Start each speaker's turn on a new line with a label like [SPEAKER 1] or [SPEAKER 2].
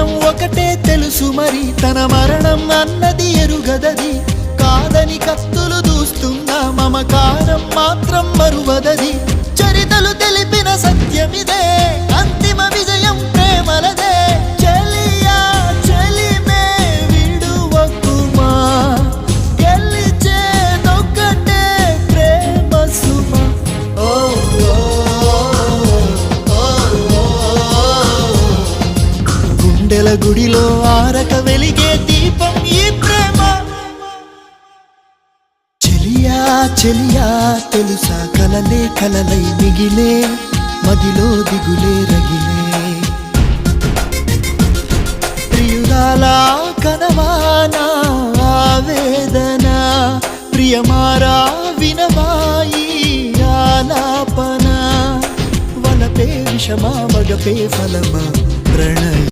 [SPEAKER 1] జననం ఒకటే తెలుసు మరి, తన మరణం అన్నది ఎరుగదది. కాదని కత్తులు దూస్తున్న మమకారం మాత్రం మరువదది. చరితలు తెలిపిన సత్యమిదే, అంతిమ విజయం ప్రేమలదే. చెలియా చెలిమే విడువకుమా, గెలిచేదొక్కటే ప్రేమ సుమ. ఓ గుండెల గుడిలో ఆరక వెలిగే దీపం ఈ ప్రేమ. చెలియా చెలియా తెలుసా, కలలే కలలై మిగిలే, మదిలో దిగులే రగిలే. ప్రియురాలా కనవానా ఆవేదన, ప్రియమారా వినవాయి ఆలాపన. వలపే విషమా మగపే ఫలమా ప్రణయ.